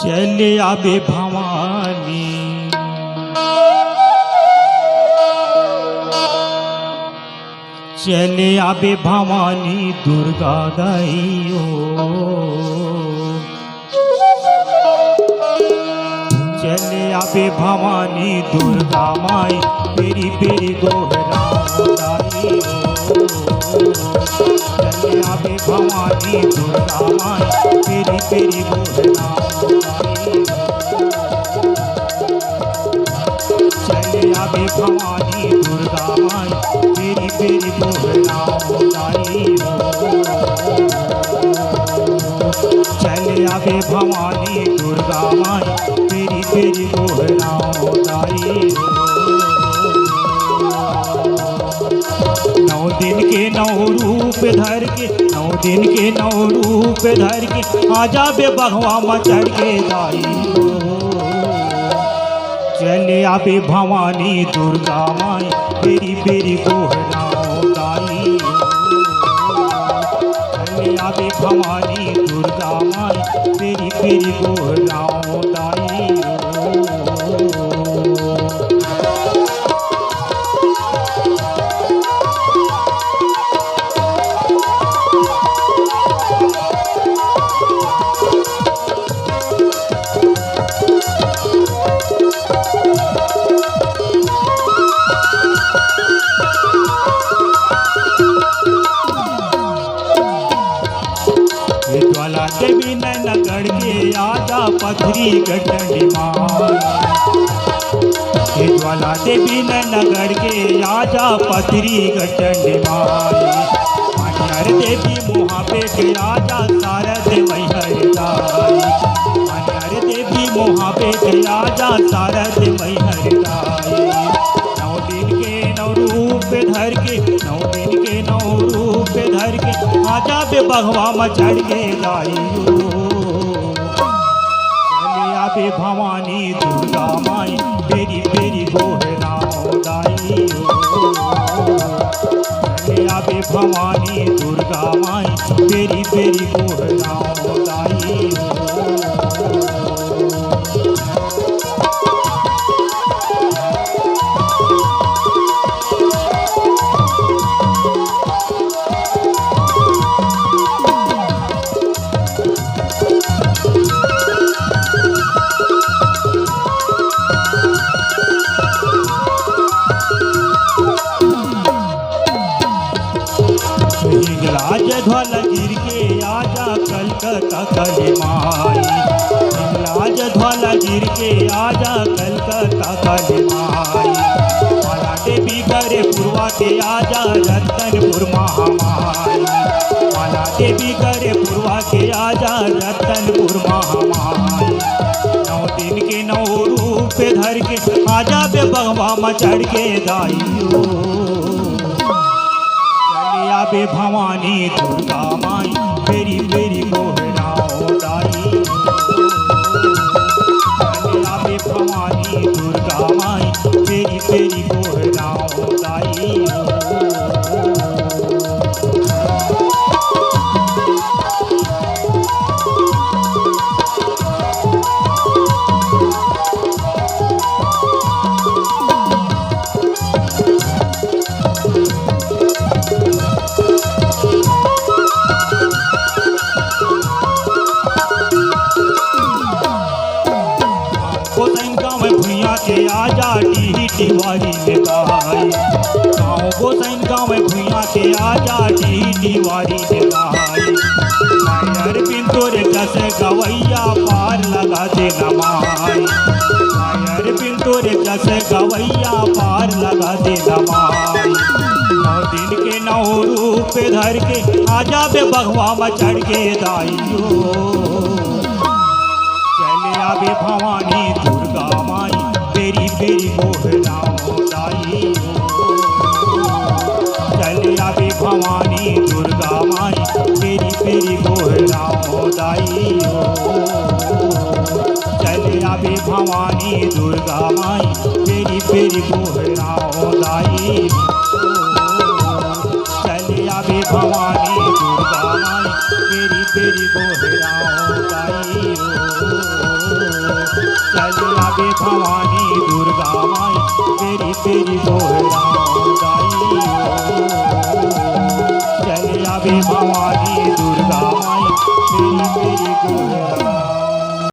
चले आबे भवानी चले आबे भवानी दुर्गा दाइयो चले आबे भवानी दुर्गा माई पेरी पेरी गोहरा दाइयो चले आबे भवानी दुर्गा माई पेरी पेरी गोहरा चले आबे भवानी दुर्गा माई पेरी पेरी गोहरा चले आबे भवानी दुर्गा माई पेरी पेरी गोहरा नौ दिन के नौ रूप धर के 9 दिन के 9 रूप धर के आजा बे बघवा मचढ़ के दाई चले आबे भवानी दुर्गा माई पेरी पेरी गोहरा दाई चले आबे भवानी दुर्गा माई पेरी पेरी गोहरा दाई ज्वाला देवी नैनगढ़ के आजा पथरी गढ़ी माई ज्वाला देवी नैनगढ़ के आजा पथरी गढ़ी माई मान्यर देवी मोहाबे के आजा शारद मैहर गाई मान्यर देवी मोहाबे के आजा शारद मैहर गाई 9 दिन के 9 रूप धर के 9 दिन के 9 रूप धर के आजा बे बघवा मचढ़ के दाइयो चले आबे भवानी दुर्गा माई पेरी पेरी गोहरा दाइयो चले आबे भवानी दुर्गा माई पेरी पेरी गोहरा दाइयो हिंगलाज ध्वला गिर के आजा कलकत्ता काली माई हिंगलाज ध्वला गिर के आजा कलकत्ता काली माई माला देवी करे पुरवा के आजा रतनपुर महामाई माला देवी करे पुरवा के आजा रतनपुर महामाई 9 दिन के 9 रूप धर के आजा बे बघवा मचढ़ के दाइयो आबे भवानी दुर्गा माई पेरी पेरी गोहरा दाई चले आबे भवानी दुर्गा माई पेरी पेरी गोहरा दाई भुइया के आजा डी वारी जगाई मायर बिन तोरे जस गवैया पार लगा दे नमाई मायर बिन तोरे जस गवैया पार लगा दे नमाई 9 दिन के 9 रूप धर के आजा बे बघवा में चढ़ के दाइयो चले आवे भवानी दुर्गा माई तेरी तेरी गोहरा दाई चले आवे भवानी दुर्गा माई तेरी तेरी गोहरा दाई चले आवे भवानी दुर्गा माई तेरी तेरी गोहरा दाई चले आवे भवानी दुर्गा माई तेरी तेरी गोहरा दाई चले आवे भवानी दुर्गा माई तेरी तेरी गोहरा दाई चले आवे भवानी दुर्गा माई तेरी तेरी गोहरा